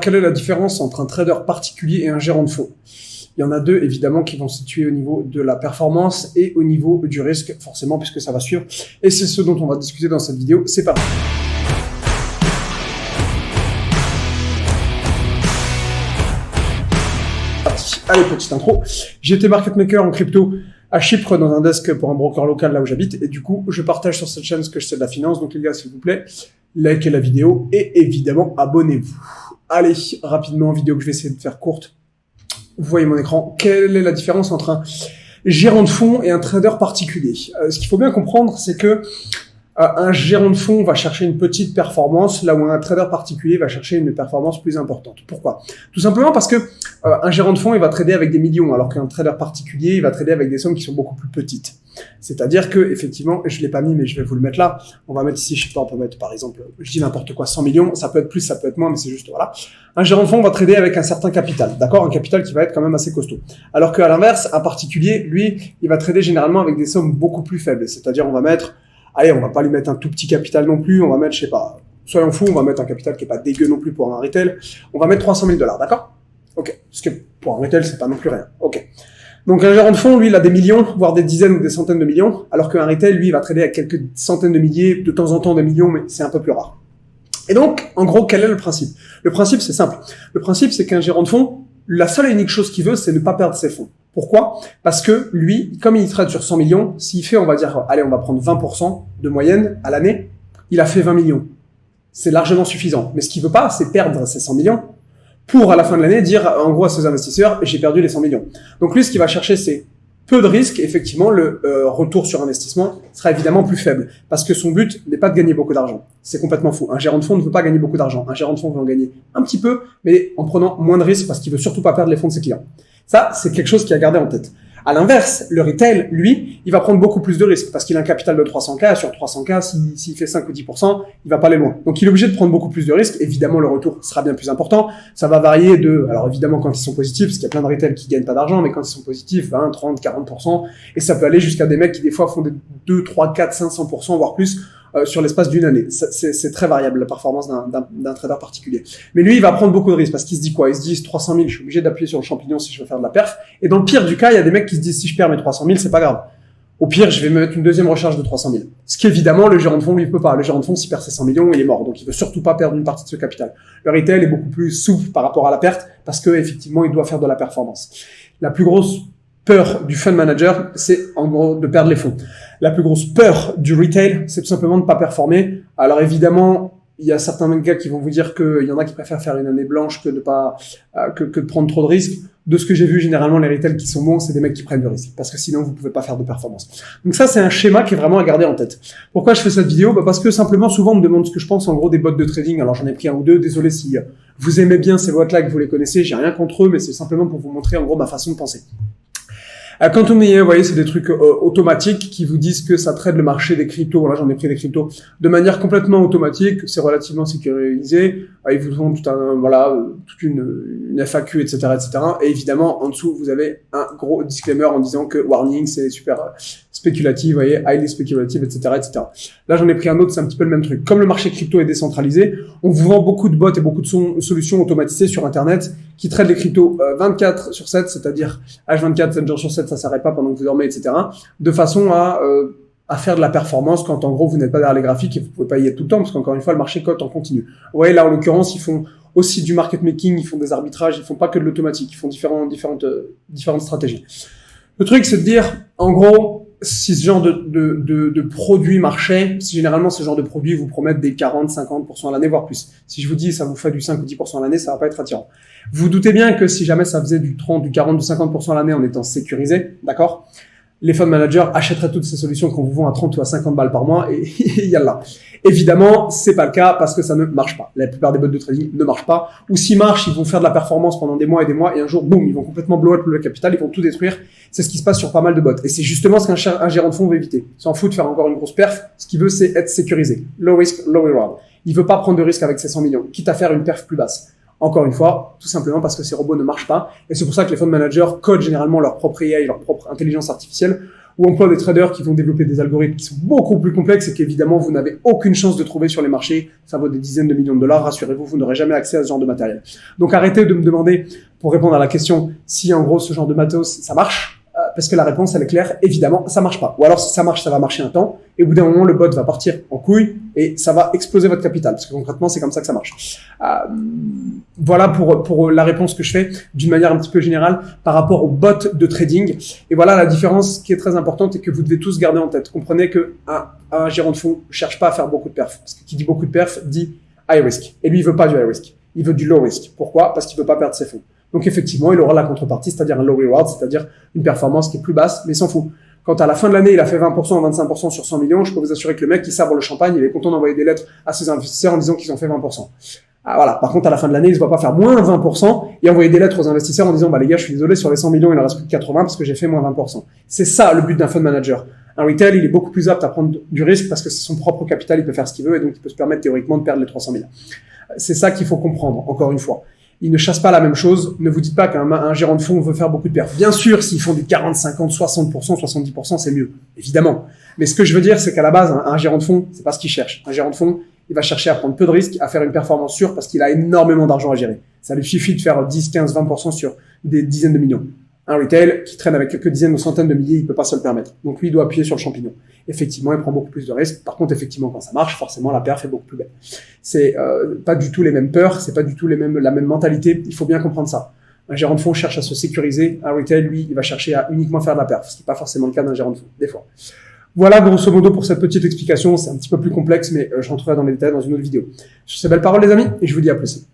quelle est la différence entre un trader particulier et un gérant de fonds? Il y en a deux, évidemment, qui vont se situer au niveau de la performance et au niveau du risque, forcément, puisque ça va suivre. Et c'est ce dont on va discuter dans cette vidéo. C'est parti. Allez, petite intro. J'étais market maker en crypto à Chypre dans un desk pour un broker local là où j'habite. Et du coup, je partage sur cette chaîne ce que je sais de la finance. Donc les gars, s'il vous plaît, likez la vidéo et évidemment, abonnez-vous. Allez, rapidement, vidéo que je vais essayer de faire courte. Vous voyez mon écran. Quelle est la différence entre un gérant de fonds et un trader particulier? Ce qu'il faut bien comprendre, c'est que un gérant de fonds va chercher une petite performance, là où un trader particulier va chercher une performance plus importante. Pourquoi? Tout simplement parce que un gérant de fonds, il va trader avec des millions, alors qu'un trader particulier, il va trader avec des sommes qui sont beaucoup plus petites. C'est-à-dire que, effectivement, je l'ai pas mis, mais je vais vous le mettre là. On va mettre ici, je sais pas, on peut mettre, par exemple, je dis n'importe quoi, 100 millions. Ça peut être plus, ça peut être moins, mais c'est juste, voilà. Un gérant de fonds va trader avec un certain capital. D'accord? Un capital qui va être quand même assez costaud. Alors qu'à l'inverse, un particulier, lui, il va trader généralement avec des sommes beaucoup plus faibles. C'est-à-dire, on va mettre, allez, on va pas lui mettre un tout petit capital non plus. On va mettre, je sais pas, soyons fous, on va mettre un capital qui est pas dégueu non plus pour un retail. On va mettre 300 000 $, d'accord? Ok. Parce que pour un retail, c'est pas non plus rien. Ok. Donc un gérant de fonds, lui, il a des millions, voire des dizaines ou des centaines de millions, alors qu'un retail, lui, il va trader à quelques centaines de milliers, de temps en temps des millions, mais c'est un peu plus rare. Et donc, en gros, quel est le principe? Le principe, c'est simple. Le principe, c'est qu'un gérant de fonds, la seule et unique chose qu'il veut, c'est ne pas perdre ses fonds. Pourquoi? Parce que lui, comme il trade sur 100 millions, s'il fait, on va dire, allez, on va prendre 20% de moyenne à l'année, il a fait 20 millions. C'est largement suffisant. Mais ce qu'il veut pas, c'est perdre ces 100 millions pour, à la fin de l'année, dire, en gros, à ses investisseurs, j'ai perdu les 100 millions. Donc lui, ce qu'il va chercher, c'est peu de risques. Effectivement, le retour sur investissement sera évidemment plus faible. Parce que son but n'est pas de gagner beaucoup d'argent. C'est complètement fou. Un gérant de fonds ne veut pas gagner beaucoup d'argent. Un gérant de fonds veut en gagner un petit peu, mais en prenant moins de risques parce qu'il veut surtout pas perdre les fonds de ses clients. Ça, c'est quelque chose qu'il a gardé en tête. À l'inverse, le retail, lui, il va prendre beaucoup plus de risques parce qu'il a un capital de 300K. Sur 300K, s'il fait 5 ou 10%, il va pas aller loin. Donc, il est obligé de prendre beaucoup plus de risques. Évidemment, le retour sera bien plus important. Ça va varier de, alors évidemment, quand ils sont positifs, parce qu'il y a plein de retail qui gagnent pas d'argent, mais quand ils sont positifs, 20, 30, 40%. Et ça peut aller jusqu'à des mecs qui, des fois, font des 2, 3, 4, 500%, voire plus, sur l'espace d'une année. C'est très variable, la performance d'un trader particulier. Mais lui, il va prendre beaucoup de risques parce qu'il se dit quoi? Il se dit 300 000, je suis obligé d'appuyer sur le champignon si je veux faire de la perf. Et dans le pire du cas, il y a des mecs qui se disent si je perds mes 300 000, c'est pas grave. Au pire, je vais me mettre une deuxième recharge de 300 000. Ce qu'évidemment, le gérant de fonds, lui, peut pas. Le gérant de fonds, s'il perd ses 100 millions, il est mort. Donc, il veut surtout pas perdre une partie de ce capital. Le retail est beaucoup plus souple par rapport à la perte parce que, effectivement, il doit faire de la performance. La plus grosse peur du fund manager, c'est en gros de perdre les fonds. La plus grosse peur du retail, c'est tout simplement de ne pas performer. Alors évidemment, il y a certains gars qui vont vous dire qu'il y en a qui préfèrent faire une année blanche que de pas que de prendre trop de risques. De ce que j'ai vu, généralement, les retails qui sont bons, c'est des mecs qui prennent du risque. Parce que sinon, vous pouvez pas faire de performance. Donc ça, c'est un schéma qui est vraiment à garder en tête. Pourquoi je fais cette vidéo? Parce que simplement, souvent, on me demande ce que je pense, en gros, des bots de trading. Alors, j'en ai pris un ou deux. Désolé si vous aimez bien ces bots-là, que vous les connaissez. J'ai rien contre eux, mais c'est simplement pour vous montrer, en gros, ma façon de penser. Quand on est, vous voyez, c'est des trucs automatiques qui vous disent que ça trade le marché des cryptos. Voilà, j'en ai pris des cryptos de manière complètement automatique. C'est relativement sécurisé. Ils vous font toute une FAQ, etc., etc. Et évidemment, en dessous, vous avez un gros disclaimer en disant que warning, c'est super spéculatif, vous voyez, highly spéculative, etc., etc. Là, j'en ai pris un autre, c'est un petit peu le même truc. Comme le marché crypto est décentralisé, on vous vend beaucoup de bots et beaucoup de solutions automatisées sur Internet qui traitent les cryptos 24/7, c'est-à-dire H24, 7 jours sur 7, ça s'arrête pas pendant que vous dormez, etc. De façon à faire de la performance quand en gros vous n'êtes pas derrière les graphiques et vous pouvez pas y être tout le temps parce qu'encore une fois le marché cote en continu. Vous voyez là en l'occurrence ils font aussi du market making, ils font des arbitrages, ils font pas que de l'automatique, ils font différentes stratégies. Le truc c'est de dire en gros si ce genre de produit marchait, si généralement ce genre de produit vous promettent des 40-50% à l'année voire plus. Si je vous dis ça vous fait du 5 ou 10% à l'année, ça va pas être attirant. Vous doutez bien que si jamais ça faisait du 30, du 40, du 50% à l'année en étant sécurisé, d'accord? Les fund managers achèteraient toutes ces solutions qu'on vous vend à 30 ou à 50 balles par mois et yallah. Évidemment, c'est pas le cas parce que ça ne marche pas. La plupart des bots de trading ne marchent pas. Ou s'ils marchent, ils vont faire de la performance pendant des mois et un jour, boum, ils vont complètement blow up le capital, ils vont tout détruire. C'est ce qui se passe sur pas mal de bots. Et c'est justement ce qu'un gérant de fonds veut éviter. Il s'en fout de faire encore une grosse perf. Ce qu'il veut, c'est être sécurisé. Low risk, low reward. Il veut pas prendre de risque avec ses 100 millions, quitte à faire une perf plus basse. Encore une fois, tout simplement parce que ces robots ne marchent pas. Et c'est pour ça que les fund managers codent généralement leur propre AI, leur propre intelligence artificielle ou emploie des traders qui vont développer des algorithmes qui sont beaucoup plus complexes et qu'évidemment, vous n'avez aucune chance de trouver sur les marchés. Ça vaut des dizaines de millions de dollars. Rassurez-vous, vous n'aurez jamais accès à ce genre de matériel. Donc, arrêtez de me demander, pour répondre à la question, si en gros, ce genre de matos, ça marche. Parce que la réponse, elle est claire, évidemment, ça marche pas. Ou alors, si ça marche, ça va marcher un temps, et au bout d'un moment, le bot va partir en couille, et ça va exploser votre capital, parce que concrètement, c'est comme ça que ça marche. Voilà pour la réponse que je fais, d'une manière un petit peu générale, par rapport aux bots de trading. Et voilà la différence qui est très importante et que vous devez tous garder en tête. Comprenez que un gérant de fonds cherche pas à faire beaucoup de perf. Parce que qui dit beaucoup de perf, dit high risk. Et lui, il veut pas du high risk. Il veut du low risk. Pourquoi? Parce qu'il veut pas perdre ses fonds. Donc effectivement, il aura la contrepartie, c'est-à-dire un low reward, c'est-à-dire une performance qui est plus basse, mais s'en fout. Quand à la fin de l'année, il a fait 20% ou 25% sur 100 millions, je peux vous assurer que le mec qui sabre le champagne, il est content d'envoyer des lettres à ses investisseurs en disant qu'ils ont fait 20%. Voilà. Par contre, à la fin de l'année, il ne va pas faire moins 20% et envoyer des lettres aux investisseurs en disant, bah les gars, je suis désolé, sur les 100 millions, il en reste plus que 80 parce que j'ai fait moins 20%. C'est ça le but d'un fund manager. Un retail, il est beaucoup plus apte à prendre du risque parce que c'est son propre capital, il peut faire ce qu'il veut et donc il peut se permettre théoriquement de perdre les 300 000. C'est ça qu'il faut comprendre, encore une fois. Ils ne chassent pas la même chose. Ne vous dites pas qu'un gérant de fonds veut faire beaucoup de perf. Bien sûr, s'ils font du 40, 50, 60%, 70%, c'est mieux. Évidemment. Mais ce que je veux dire, c'est qu'à la base, un gérant de fonds, c'est pas ce qu'il cherche. Un gérant de fonds, il va chercher à prendre peu de risques, à faire une performance sûre parce qu'il a énormément d'argent à gérer. Ça lui suffit de faire 10, 15, 20% sur des dizaines de millions. Un retail qui traîne avec quelques dizaines ou centaines de milliers, il peut pas se le permettre. Donc lui, il doit appuyer sur le champignon. Effectivement, il prend beaucoup plus de risques. Par contre, effectivement, quand ça marche, forcément, la perf est beaucoup plus belle. C'est pas du tout les mêmes peurs, c'est pas du tout la même mentalité. Il faut bien comprendre ça. Un gérant de fonds cherche à se sécuriser. Un retail, lui, il va chercher à uniquement faire de la perf, ce qui n'est pas forcément le cas d'un gérant de fonds, des fois. Voilà, grosso modo, pour cette petite explication. C'est un petit peu plus complexe, mais je rentrerai dans les détails dans une autre vidéo. Sur ces belles paroles, les amis, et je vous dis à plus.